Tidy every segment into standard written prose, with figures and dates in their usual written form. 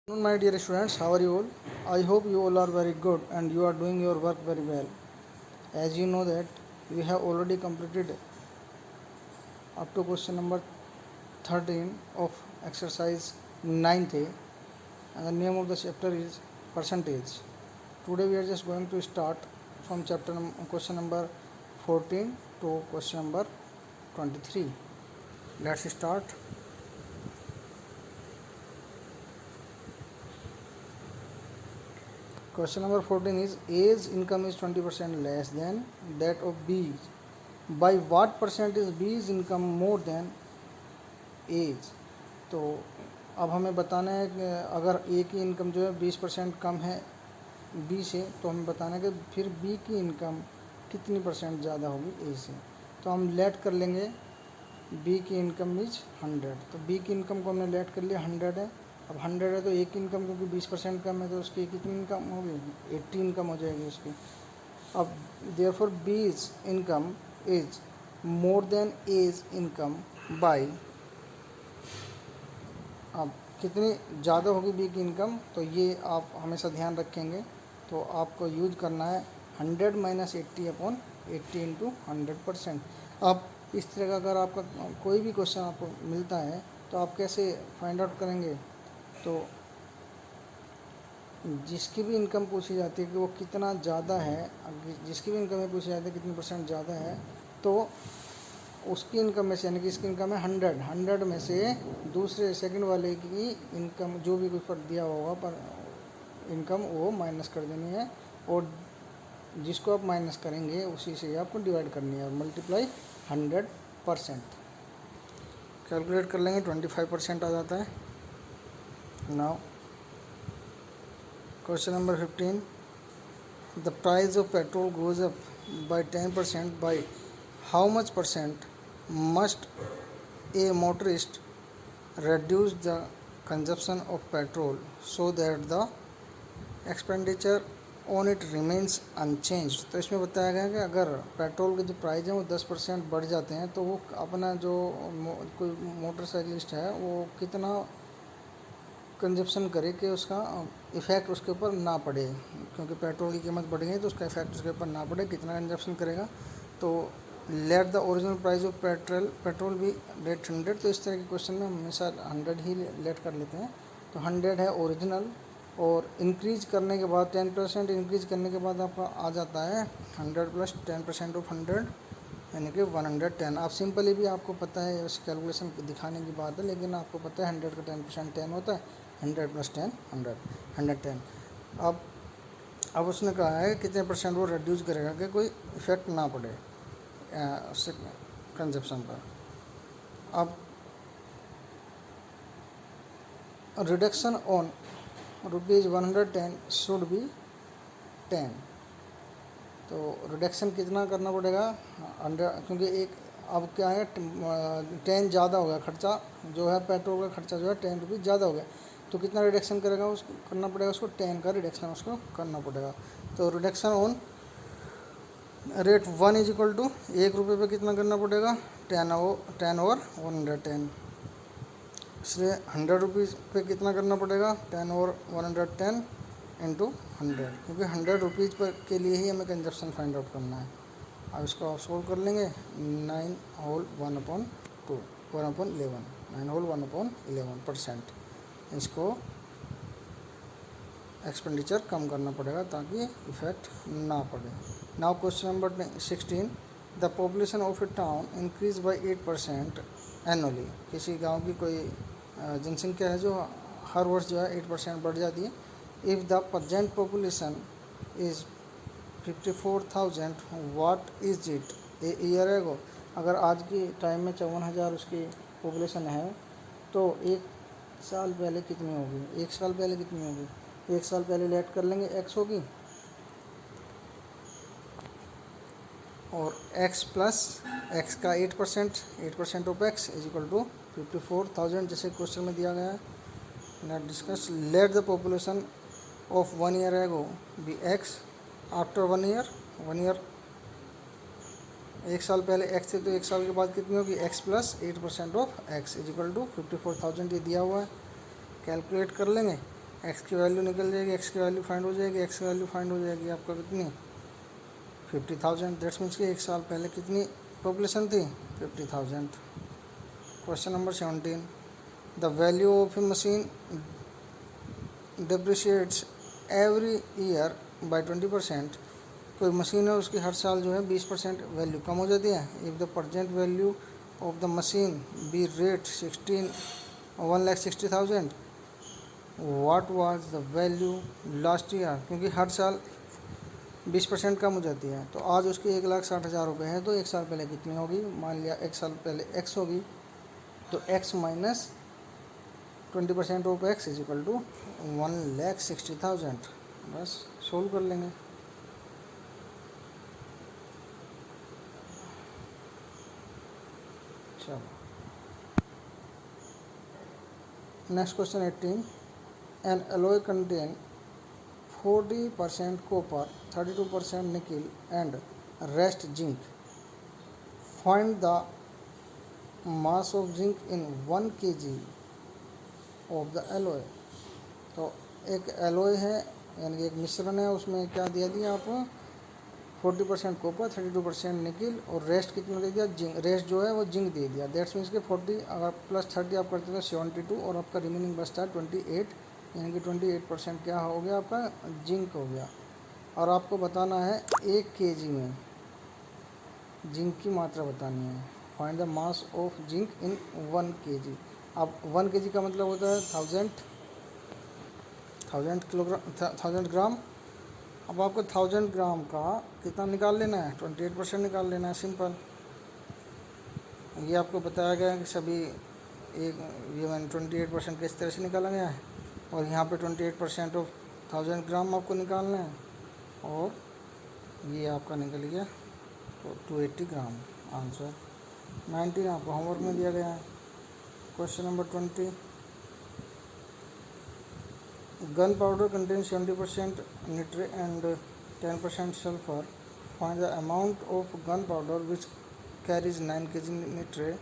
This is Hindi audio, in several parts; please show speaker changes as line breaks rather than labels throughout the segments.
My dear students, how are you all? I hope you all are very good and you are doing your work very well. As you know that we have already completed up to question number 13 of exercise 9th and the name of the chapter is percentage. Today we are just going to start from question number 14 to question number 23. Let's start. Question number 14 is A's income is 20% less than that of B's. By what percent is B's income more than A's? तो अब हमें बताना है कि अगर ए की इनकम जो है 20% कम है बी से, तो हमें बताना है कि फिर बी की इनकम कितनी परसेंट ज़्यादा होगी ए से. तो हम लेट कर लेंगे बी की इनकम इज 100. तो बी की इनकम को हमने लेट कर लिया 100 है. अब 100 है तो ए की इनकम क्योंकि 20% कम है तो उसकी कितनी इनकम होगी, 80 इनकम हो जाएगी उसकी. अब therefore B's income is more than A's income by, अब कितनी ज़्यादा होगी बी की इनकम, तो ये आप हमेशा ध्यान रखेंगे. तो आपको यूज करना है 100 माइनस 80 अपॉन 80 इंटू 100%. अब इस तरह का अगर आपका कोई भी क्वेश्चन आपको मिलता है तो आप कैसे फाइंड आउट करेंगे. तो जिसकी भी इनकम पूछी जाती है कि वो कितना ज़्यादा है, जिसकी भी इनकम में पूछी जाती है कितनी परसेंट ज़्यादा है, तो उसकी इनकम में से, यानी कि इसकी इनकम है 100 में से दूसरे सेकंड वाले की इनकम जो भी कुछ दिया होगा पर इनकम वो माइनस कर देनी है, और जिसको आप माइनस करेंगे उसी से आपको डिवाइड करनी है और मल्टीप्लाई 100%. कैलकुलेट कर लेंगे 25% आ जाता है. Now question number 15. The price of petrol goes up by 10%. By how much percent must a motorist reduce the consumption of petrol so that the expenditure on it remains unchanged. तो इसमें बताया गया है कि अगर पेट्रोल के जो प्राइस हैं वो 10% बढ़ जाते हैं तो वो अपना जो कोई मोटरसाइकिलिस्ट है वो कितना कंजप्शन करे कि उसका इफ़ेक्ट उसके ऊपर ना पड़े, क्योंकि पेट्रोल की कीमत बढ़ गई तो उसका इफ़ेक्ट उसके ऊपर ना पड़े, कितना कंजप्शन करेगा. तो let the original price of petrol भी लेट 100. तो इस तरह के क्वेश्चन में हमेशा 100 ही लेट कर लेते हैं. तो 100 है ओरिजिनल, और इंक्रीज करने के बाद 10% इंक्रीज करने के बाद आपका आ जाता है 100 प्लस 10% ऑफ 100 यानी कि 110. आप सिंपली भी आपको पता है, उस कैलकुलेशन दिखाने की बात है, लेकिन आपको पता है 100 का 10% 10 होता है, 100 प्लस 10 100 110. अब उसने कहा है कितने परसेंट वो रिड्यूस करेगा कि कोई इफ़ेक्ट ना पड़े उससे कंजप्शन पर. अब रिडक्शन ऑन ₹110 शुड बी 10. तो रिडक्शन कितना करना पड़ेगा 100, क्योंकि एक अब क्या है 10 ज़्यादा हो गया खर्चा, जो है पेट्रोल का खर्चा जो है 10 रुपीज़ ज़्यादा हो गया. तो कितना रिडक्शन करेगा उसको करना पड़ेगा, उसको 10 का रिडक्शन उसको करना पड़ेगा. तो reduction on rate 1 is equal to 1 रुपये पे कितना करना पड़ेगा 10 ओवर 110. इसलिए 100 रुपीज़ पे कितना करना पड़ेगा 10 ओवर 110 इंटू 100, क्योंकि 100 रुपीज़ पर के लिए ही हमें कंजप्शन फाइंड आउट करना है. अब इसको आप सोल्व कर लेंगे. 9 होल 1/2 1/11 9 होल 1/11%. इसको एक्सपेंडिचर कम करना पड़ेगा ताकि इफ़ेक्ट ना पड़े. Now question number 16. The population of A town increase by 8% annually. किसी गांव की कोई जनसंख्या है जो हर वर्ष जो है 8% बढ़ जाती है. If the present population is 54,000 what is it a year ago. अगर आज की टाइम में 54,000 उसकी पॉपुलेशन है तो एक साल पहले कितनी होगी, एक साल पहले कितनी होगी. एक साल पहले लेट कर लेंगे x होगी, और x प्लस x का 8% of x is equal to 54,000 जैसे क्वेश्चन में दिया गया है. Let discuss. Let the population of 1 year ago be x. After 1 year एक साल पहले x थे तो एक साल के बाद कितनी होगी x plus 8% of x is equal to 54,000. ये दिया हुआ है, कैलकुलेट कर लेंगे. एक्स की वैल्यू निकल जाएगी, एक्स की वैल्यू फाइंड हो जाएगी, एक्स की वैल्यू फाइंड हो जाएगी आपका कितनी 50,000। दैट्स मीन्स कि 1 साल पहले कितनी पॉपुलेशन थी 50,000। Question number 17, the value of A machine डिप्रिशिएट्स every year by 20%। कोई मशीन है उसकी हर साल जो है 20% वैल्यू कम हो जाती है। If the present value of the machine be rate 1,60,000 what was the value last year. क्योंकि हर साल 20% कम हो जाती है, तो आज उसकी 1,60,000 रुपये है, तो 1 साल पहले कितनी होगी। मान लिया 1 साल पहले x होगी, तो x minus 20% of x is equal to 1,60,000। बस सोल्व कर लेंगे। चलो next question 18, an alloy contain 40% copper, 32% nickel and rest zinc. Find the mass of zinc in 1 kg of the alloy. तो एक एलोय है यानी कि एक मिश्रण है, उसमें क्या दिया आपको 40% कॉपर, 32% निकिल और रेस्ट कितना दे दिया जिंक। रेस्ट जो है वो जिंक दे दिया। दैट्स मीन्स के 40 अगर प्लस 30 आप करते हो 72 और आपका रिमेनिंग बचता है 28, यानी कि 28% क्या हो गया आपका जिंक हो गया। और आपको बताना है 1 kg में जिंक की मात्रा बतानी है। Find the mass of zinc in 1 kg। अब 1 kg का मतलब होता है 1000 किलोग्राम, 1000 ग्राम। अब आपको 1000 ग्राम का कितना निकाल लेना है 28% निकाल लेना है, सिंपल। ये आपको बताया गया है कि सभी एक ये मैंने 28% किस तरह से निकाला गया है। और यहाँ पे 28% ऑफ 1000 ग्राम आपको निकालना है, और ये आपका निकल गया तो 280 ग्राम। आंसर 19 आपको होमवर्क में दिया गया है। Question number 20, gun powder contains 70% nitrate and 10% sulfur. Find the amount of gunpowder which carries 9 kg nitrate.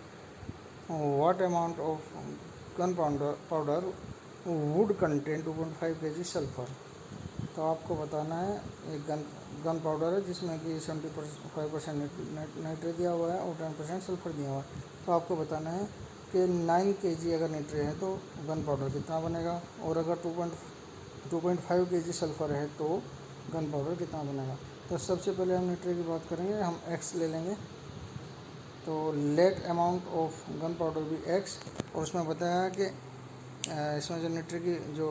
What amount of gunpowder would contain 2.5 kg sulfur? तो आपको बताना है एक गन पाउडर है जिसमें कि 75% नाइट्रेट दिया हुआ है और 10% सल्फर दिया हुआ है। तो आपको बताना है कि 9 kg अगर नाइट्रेट है तो गन पाउडर कितना बनेगा, और अगर 2.5 kg सल्फ़र है तो गन पाउडर कितना बनेगा। तो सबसे पहले हम नाइट्रेट की बात करेंगे, हम x ले लेंगे। तो let amount of gunpowder भी x, और उसमें बताया कि इसमें जो नाइट्रेट की जो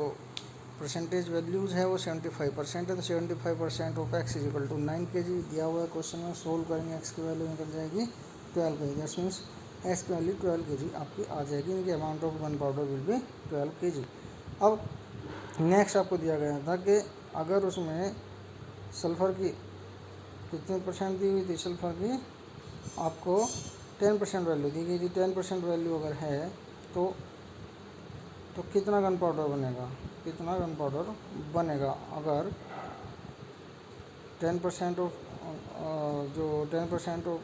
परसेंटेज वैल्यूज़ है वो 75% है। तो 75% of x is equal to 9 kg दिया हुआ है क्वेश्चन में। सोल्व करेंगे, x की वैल्यू निकल जाएगी 12 kg। दैट्स मीन्स x की वैल्यू 12 kg आपकी आ जाएगी, यानी कि amount of gun powder will be 12 kg। अब नेक्स्ट आपको दिया गया था कि अगर उसमें सल्फ़र की कितनी परसेंट दी हुई थी, सल्फ़र की आपको 10% वैल्यू दी गई थी। 10% वैल्यू अगर है तो कितना गन पाउडर बनेगा, कितना गन पाउडर बनेगा अगर 10% ऑफ जो 10% ऑफ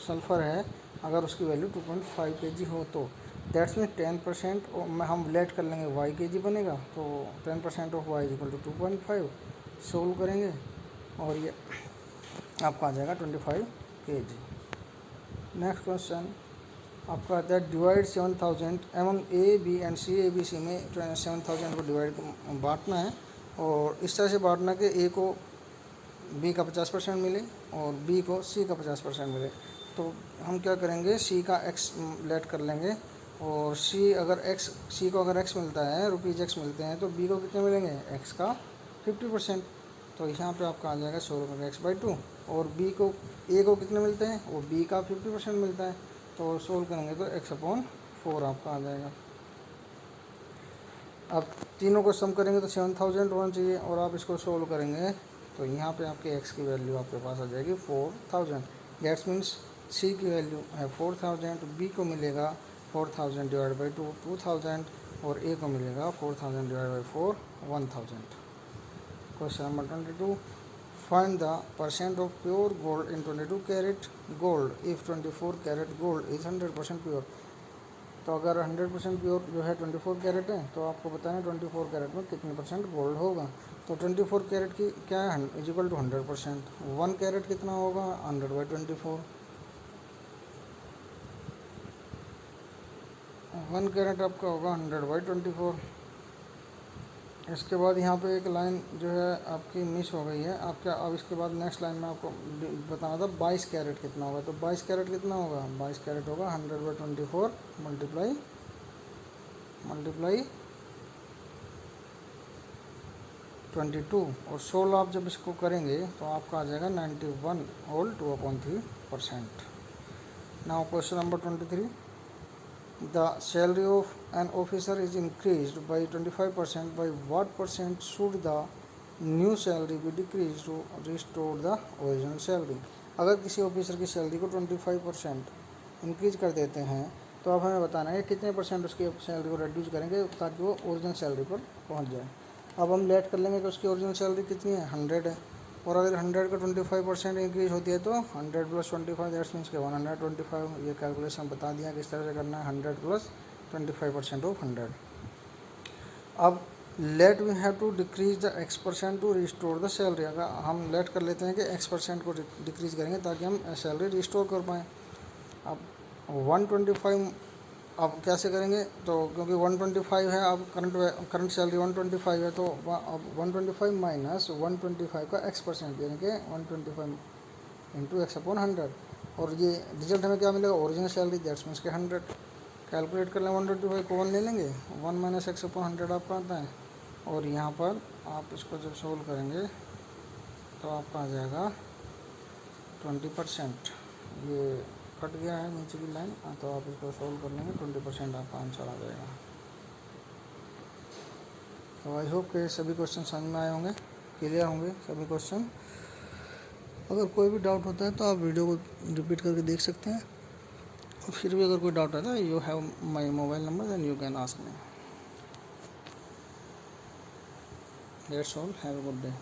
सल्फ़र है अगर उसकी वैल्यू 2.5 kg हो तो। दैट्स मीन 10% हम लेट कर लेंगे y kg बनेगा, तो 10% of y is equal to 2.5। Solve करेंगे और ये आपका आ जाएगा 25 kg। नेक्स्ट क्वेश्चन आपका आता है divide 7000 among A B and C. A B C में 7000 को डिवाइड बांटना है, और इस तरह से बांटना कि ए को बी का 50% मिले और बी को सी का 50% मिले। तो हम क्या करेंगे, सी का एक्स लेट कर लेंगे, और सी को अगर एक्स मिलता है रुपीज़ एक्स मिलते हैं तो बी को कितने मिलेंगे एक्स का 50%। तो यहाँ पे आपका आ जाएगा 100 रुपये का x/2, और बी को ए को कितने मिलते हैं वो बी का 50% मिलता है। तो सोल्व करेंगे तो x/4 आपका आ जाएगा। अब तीनों को सम करेंगे तो 7000 होना चाहिए, और आप इसको सोल्व करेंगे तो यहाँ पे आपके x की वैल्यू आपके पास आ जाएगी 4000। दैट्स मीन्स सी की वैल्यू है 4000, बी को मिलेगा 4000 डिवाइड बाई 2000, और ए को मिलेगा 4000 divide by 4 1000। Question number 22, find the percent of pure gold in 22 carat gold if 24 carat gold is 100% pure. तो अगर 100% प्योर जो है 24 कैरेट है, तो आपको बताना है 24 कैरेट में कितने परसेंट गोल्ड होगा। तो 24 कैरेट की क्या है, इजिकल टू 100%। 1 कैरेट कितना होगा, 100/24। 1 कैरेट आपका होगा 100/24। इसके बाद यहाँ पे एक लाइन जो है आपकी मिस हो गई है आपका। अब इसके बाद नेक्स्ट लाइन में आपको बताना था 22 कैरेट कितना होगा। तो 22 कैरेट कितना होगा, 22 कैरेट होगा 100/24 मल्टीप्लाई 22, और 16 आप जब इसको करेंगे तो आपका आ जाएगा 91 whole 2/3%। Now question number 23, the salary of an officer is increased by 25%, by what percent should the new salary be decrease to restore the original salary. अगर किसी ऑफिसर की सैलरी को 25% इंक्रीज कर देते हैं तो अब हमें बताना है कितने परसेंट उसकी सैलरी को रिड्यूस करेंगे ताकि वो ओरिजिनल सैलरी पर पहुंच जाए। अब हम लेट कर लेंगे कि उसकी ओरिजिनल सैलरी कितनी है, 100 है, और अगर 100 का 25% इंक्रीज होती है तो 100 + 25 दैट्स मीन्स के 125। ये कैलकुलेशन बता दिया किस तरह से करना है, 100 + 25% ऑफ 100। अब let we have to decrease the x% to restore the salary. अगर हम लेट कर लेते हैं कि x% को डिक्रीज करेंगे ताकि हम सैलरी रिस्टोर कर पाएँ। अब 125 अब कैसे करेंगे, तो क्योंकि 125 है, अब करंट सैलरी 125 है, तो अब 125 माइनस 125 का x% यानी कि 125 इंटू x/100, और ये रिजल्ट हमें क्या मिलेगा, ओरिजिनल सैलरी दैट्स मीन्स के 100। कैलकुलेट कर लें, 125 को 1 ले लेंगे, 1 माइनस x/100 आपका आता है, और यहाँ पर आप इसको जब सोल्व करेंगे तो आपका आ जाएगा 20%। ये कट गया है नीचे की लाइन, तो आप इसको सोल्व कर लेंगे, 20% आपका आंसर आ जाएगा। तो आई होप के सभी क्वेश्चन समझ में आए होंगे, क्लियर होंगे सभी क्वेश्चन। अगर कोई भी डाउट होता है तो आप वीडियो को रिपीट करके देख सकते हैं, और फिर भी अगर कोई डाउट आता है, you have my mobile number and you can ask me. That's all, have a good day.